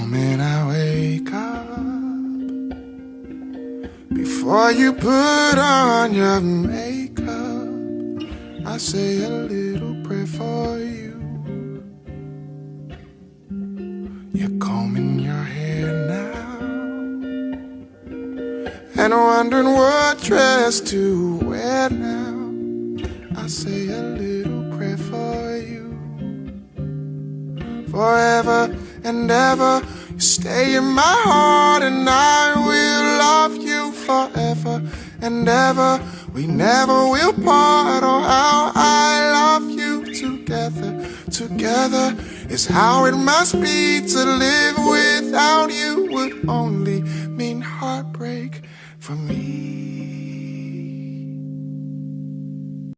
moment I wake up, before you put on your makeup, I say a little prayer for you. You're combing your hair now and wondering what dress to wear now. I say a little prayer for you. Forever and ever, you stay in my heart, and I will love you forever and ever. We never will part. Oh, how I love you. Together is how it must be. To live without you would only mean heartbreak for me.